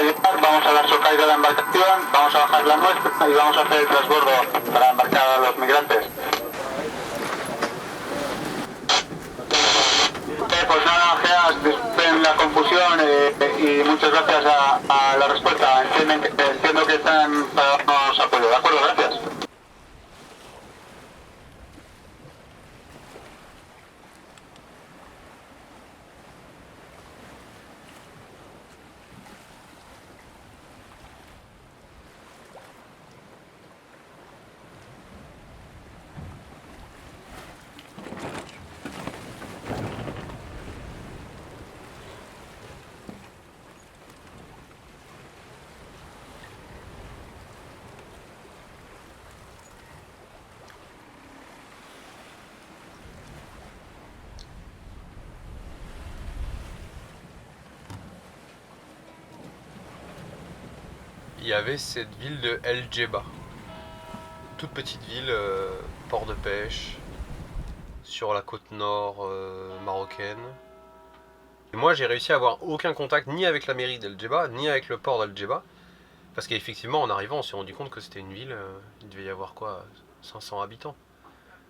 llegar, vamos a dar socaire a la embarcación, vamos a bajar la nuestra y vamos a hacer el transbordo para embarcar a los migrantes. Pues nada, Geas, disculpen la confusión y muchas gracias a la respuesta. Entiendo que están para darnos apoyo. ¿De acuerdo? Gracias. Il y avait cette ville de El Djeba, toute petite ville, port de pêche, sur la côte nord marocaine. Et moi j'ai réussi à avoir aucun contact ni avec la mairie d'El Djeba, ni avec le port d'El Djeba, parce qu'effectivement en arrivant on s'est rendu compte que c'était une ville, il devait y avoir quoi, 500 habitants,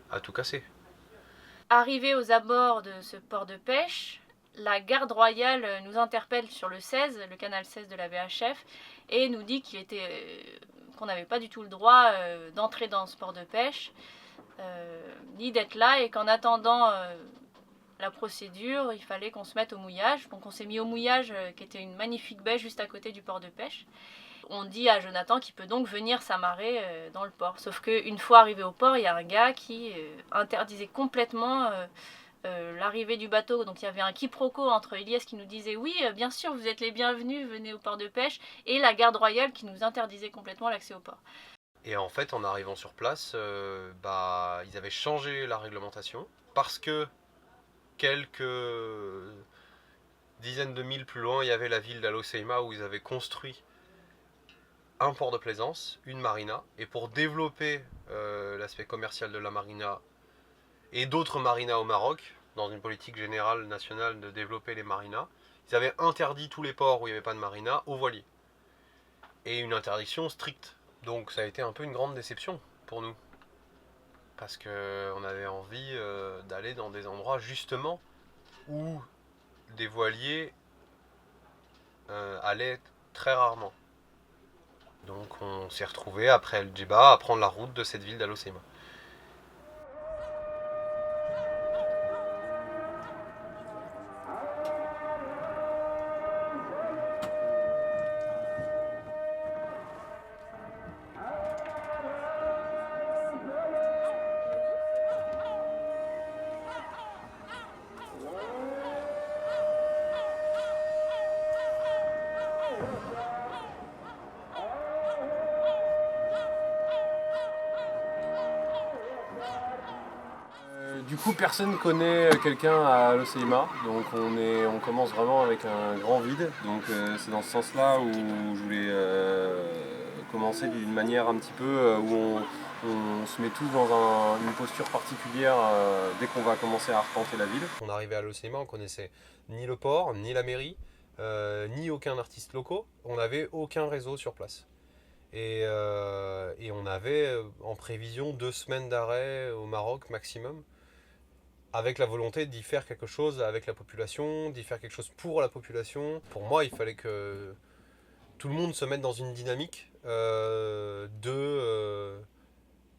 à tout casser. Arrivé aux abords de ce port de pêche, la garde royale nous interpelle sur le 16, le canal 16 de la VHF, et nous dit qu'on n'avait pas du tout le droit d'entrer dans ce port de pêche, ni d'être là, et qu'en attendant la procédure, il fallait qu'on se mette au mouillage. Donc on s'est mis au mouillage, qui était une magnifique baie juste à côté du port de pêche. On dit à Jonathan qu'il peut donc venir s'amarrer dans le port. Sauf qu'une fois arrivé au port, il y a un gars qui interdisait complètement l'arrivée du bateau. Donc il y avait un quiproquo entre Elias qui nous disait oui, bien sûr, vous êtes les bienvenus, venez au port de pêche, et la garde royale qui nous interdisait complètement l'accès au port. Et en fait, en arrivant sur place, ils avaient changé la réglementation parce que quelques dizaines de milles plus loin, il y avait la ville d'Al Hoceima où ils avaient construit un port de plaisance, une marina, et pour développer l'aspect commercial de la marina et d'autres marinas au Maroc, dans une politique générale nationale de développer les marinas, ils avaient interdit tous les ports où il n'y avait pas de marina aux voiliers. Et une interdiction stricte. Donc ça a été un peu une grande déception pour nous. Parce qu'on avait envie d'aller dans des endroits justement où des voiliers allaient très rarement. Donc on s'est retrouvé après El Djeba à prendre la route de cette ville d'Al Hoceima. Du coup, personne connaît quelqu'un à Al Hoceima, donc on commence vraiment avec un grand vide. Donc c'est dans ce sens-là où je voulais commencer d'une manière un petit peu où on se met tous dans une posture particulière dès qu'on va commencer à arpenter la ville. On arrivait à Al Hoceima, on connaissait ni le port, ni la mairie, ni aucun artiste locaux. On n'avait aucun réseau sur place. Et on avait en prévision 2 semaines d'arrêt au Maroc maximum, avec la volonté d'y faire quelque chose avec la population, d'y faire quelque chose pour la population. Pour moi, il fallait que tout le monde se mette dans une dynamique de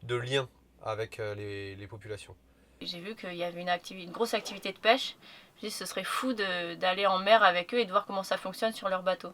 lien avec les populations. J'ai vu qu'il y avait une grosse activité de pêche. Je me suis dit que ce serait fou d'aller en mer avec eux et de voir comment ça fonctionne sur leur bateau.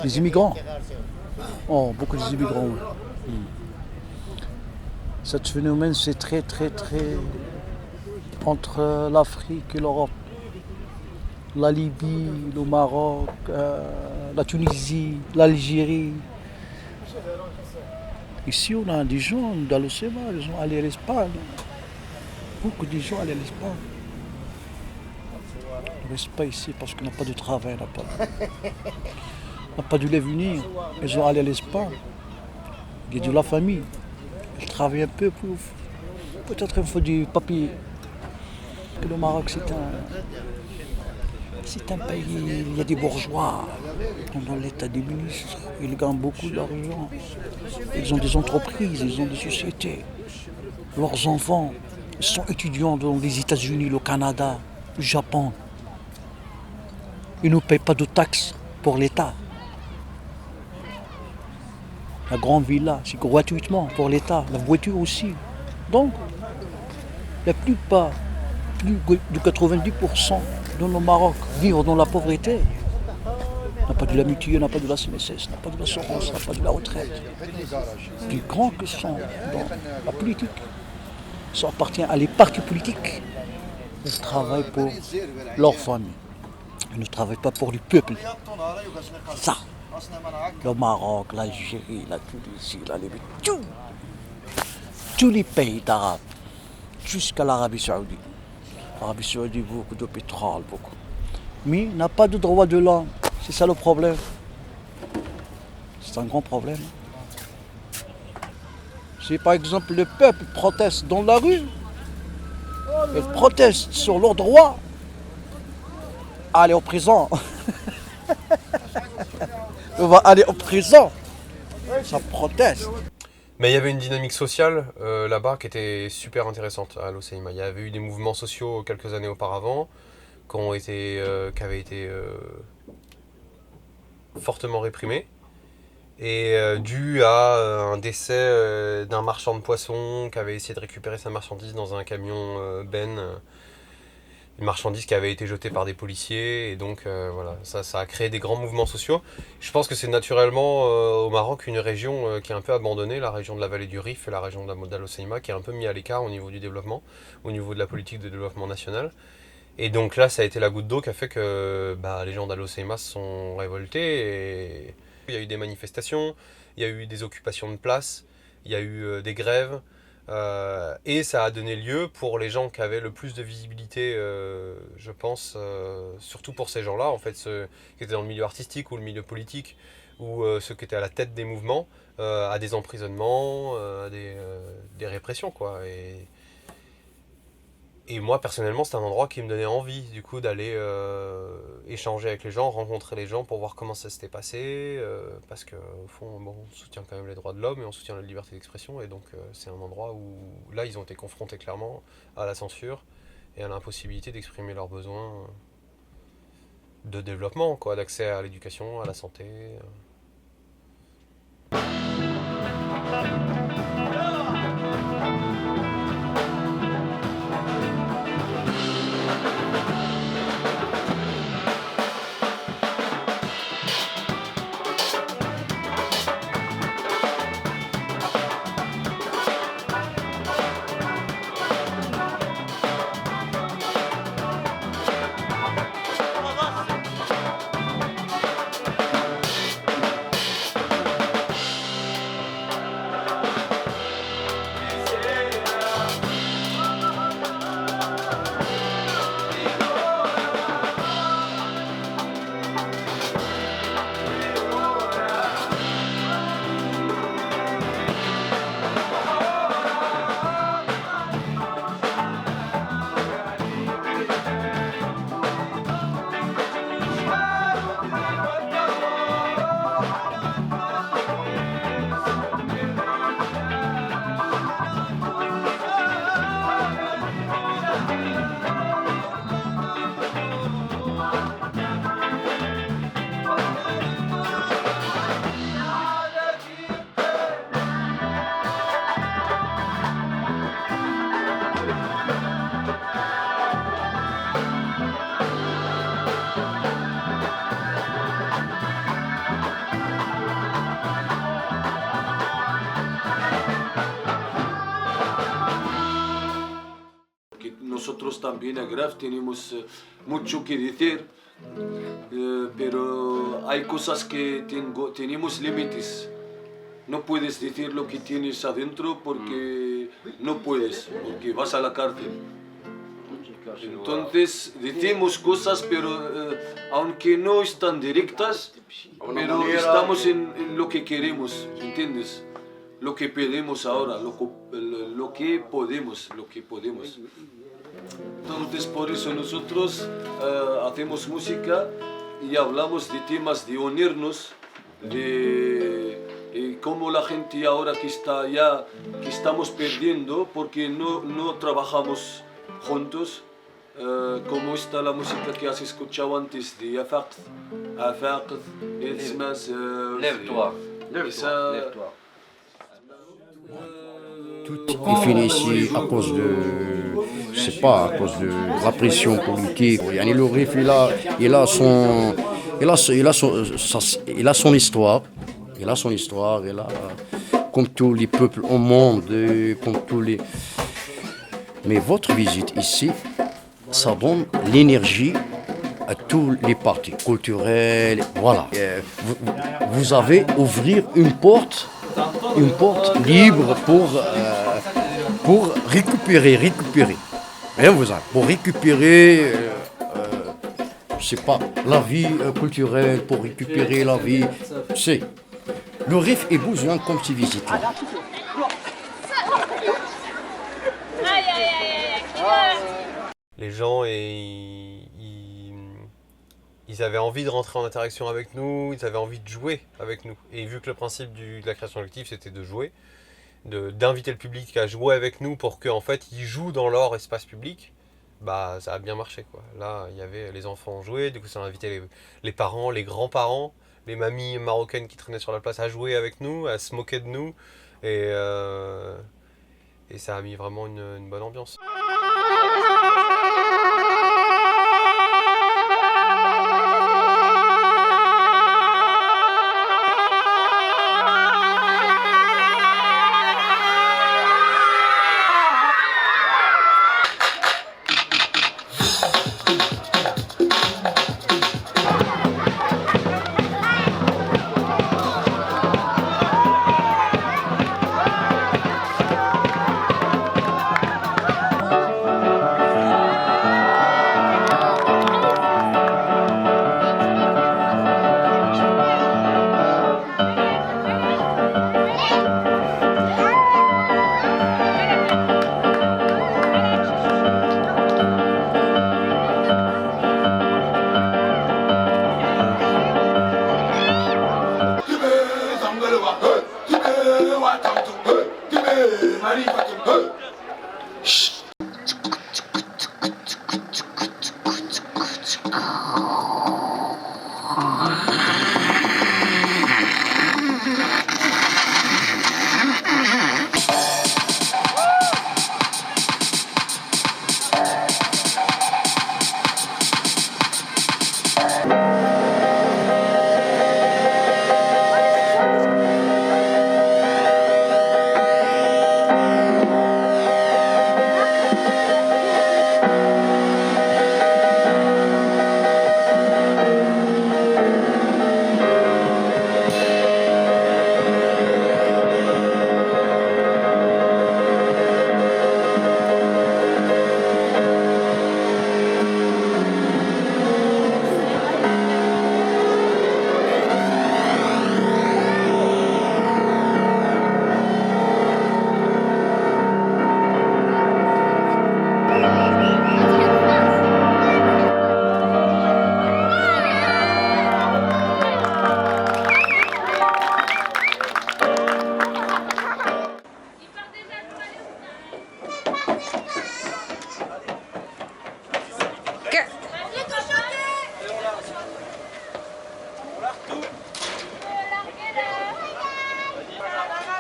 Les immigrants. Oh, beaucoup des immigrants. Oui. Ce phénomène, c'est très entre l'Afrique et l'Europe. La Libye, le Maroc, la Tunisie, l'Algérie. Ici, on a des gens dans le SEMA, ils sont allés à l'Espagne. Beaucoup de gens allés à l'Espagne. Ils ne restent pas ici parce qu'on n'a pas de travail, on n'a pas de venir. Ils sont allés à l'Espagne. Il y a de la famille. Ils travaillent un peu pour... Peut-être il faut du papier. Le Maroc, c'est un pays, il y a des bourgeois. Dans l'état des ministres, ils gagnent beaucoup d'argent. Ils ont des entreprises, ils ont des sociétés. Leurs enfants sont étudiants dans les États-Unis, le Canada, le Japon. Ils ne payent pas de taxes pour l'État. La grande villa, c'est gratuitement pour l'État. La voiture aussi. Donc, la plupart, plus de 90% dans le Maroc vivent dans la pauvreté. On n'a pas de la mutuelle, on n'a pas de la CNSS, on n'a pas de l'assurance, on n'a pas de la retraite. Plus grands que sont dans la politique. Ça appartient à les partis politiques. Ils travaillent pour leur famille. Ils ne travaillent pas pour le peuple. Ça. Le Maroc, l'Algérie, la Tunisie, la Libye, tous les pays d'Arabes, jusqu'à l'Arabie Saoudite. L'Arabie Saoudite, beaucoup de pétrole, beaucoup. Mais n'a pas de droit de l'homme. C'est ça le problème. C'est un grand problème. Si par exemple le peuple proteste dans la rue, il proteste sur leurs droits, allez en prison. On va aller en prison. Ça proteste. Mais il y avait une dynamique sociale là-bas qui était super intéressante à l'Hoceima. Il y avait eu des mouvements sociaux quelques années auparavant qui avaient été fortement réprimés et dû à un décès d'un marchand de poissons qui avait essayé de récupérer sa marchandise dans un camion une marchandise qui avait été jetée par des policiers et donc voilà, ça a créé des grands mouvements sociaux. Je pense que c'est naturellement au Maroc une région qui est un peu abandonnée, la région de la vallée du Rif et la région de l'Hoceima qui est un peu mis à l'écart au niveau du développement, au niveau de la politique de développement national. Et donc là ça a été la goutte d'eau qui a fait que les gens d'Al-Hoceima se sont révoltés et il y a eu des manifestations, il y a eu des occupations de places, il y a eu des grèves. Et ça a donné lieu pour les gens qui avaient le plus de visibilité, je pense, surtout pour ces gens-là, en fait, ceux qui étaient dans le milieu artistique ou le milieu politique, ou ceux qui étaient à la tête des mouvements, à des emprisonnements, à des répressions, quoi. Et moi, personnellement, c'est un endroit qui me donnait envie, du coup, d'aller échanger avec les gens, rencontrer les gens pour voir comment ça s'était passé, parce qu'au fond, on soutient quand même les droits de l'homme et on soutient la liberté d'expression, et donc c'est un endroit où, là, ils ont été confrontés clairement à la censure et à l'impossibilité d'exprimer leurs besoins de développement, quoi, d'accès à l'éducation, à la santé. nosotros también Agraf tenemos mucho que decir, pero hay cosas que tenemos límites. No puedes decir lo que tienes adentro porque no puedes, porque vas a la cárcel. Entonces decimos cosas, pero aunque no están directas, pero estamos en lo que queremos, ¿entiendes? Lo que pedimos ahora, lo que podemos. Entonces por eso nosotros hacemos música y hablamos de temas de unirnos, de cómo la gente ahora que está allá, que estamos perdiendo porque no trabajamos juntos. Como está la música que has escuchado antes de Afaqd, es más... Lève-toi. Tout est fini ici à cause de, je sais pas, à cause de la pression politique. Yani le RIF, il a son histoire. Il a son histoire, comme tous les peuples au monde, comme tous les... Mais votre visite ici, ça donne l'énergie à tous les partis culturels, voilà. Vous avez ouvrir une porte libre pour récupérer. Rien vous a, pour récupérer, je sais pas, la vie culturelle, pour récupérer la vie, c'est. Le RIF est besoin comme ces visites-là. Les gens, ils avaient envie de rentrer en interaction avec nous, ils avaient envie de jouer avec nous. Et vu que le principe de la création collective, c'était de jouer, d'inviter le public à jouer avec nous pour qu'en fait, ils jouent dans leur espace public, bah ça a bien marché, quoi. Là, il y avait les enfants jouer, du coup ça a invité les parents, les grands-parents, les mamies marocaines qui traînaient sur la place à jouer avec nous, à se moquer de nous. Et ça a mis vraiment une bonne ambiance.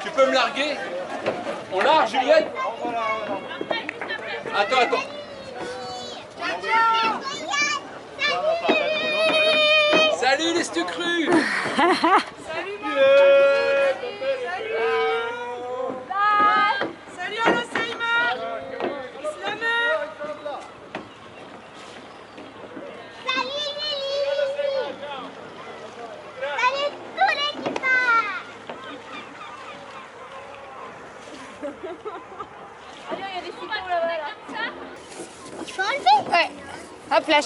Tu peux me larguer? On largue, Juliette? Attends. Salut les stucrus. Salut Salut à l'Océima. Islameur. Allez, il y a des citrons là-bas là. Il faut enlever. Ouais. Hop là.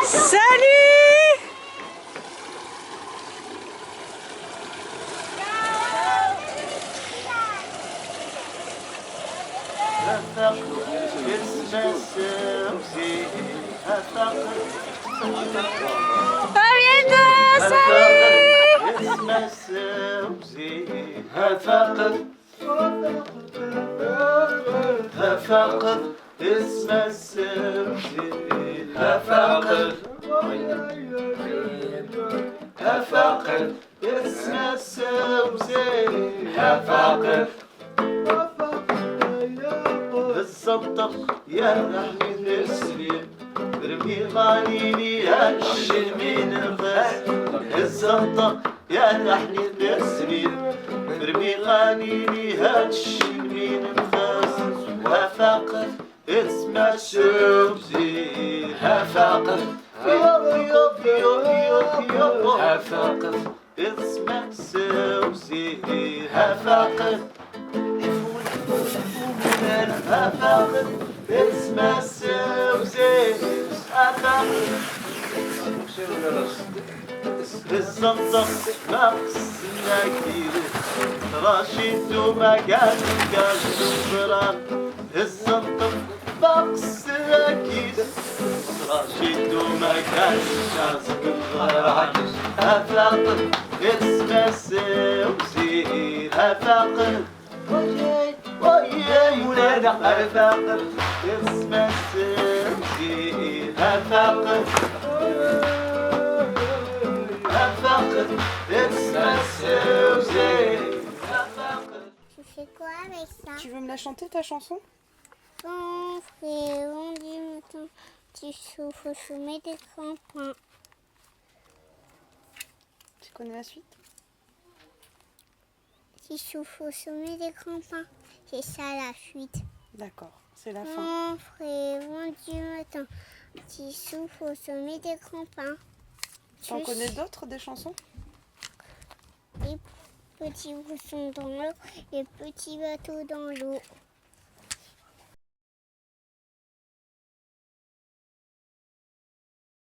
Salut. À bientôt. الصدق يا رحمن السليم ارمي غاليني هالشي من الخاس الصدق يا رحمن السليم ارمي غاليني هالشي من الخاس هفاقر اسمع سوزي هفاقر هفاقر اسمع سوزي هفاقر هفاقر اسمع سوزي هفاقر الصندق مقصنا كتير راشد وما قال الزرار الصندق مقصنا كتير راشد وما قال الزرار هفاقر اسمع سوزي هفاقر وياي ولا هفاقر اسمع سوزي هفاقر Tu fais quoi avec ça? Tu veux me la chanter ta chanson? Bon frérot du mouton, tu souffles au sommet des crampons. Tu connais la suite? Tu souffles au sommet des crampons. C'est ça la suite. D'accord, c'est la fin. Bon frérot du mouton, tu souffles au sommet des crampons. T'en connais d'autres des chansons? Les petits bouchons dans l'eau, les petits bateaux dans l'eau.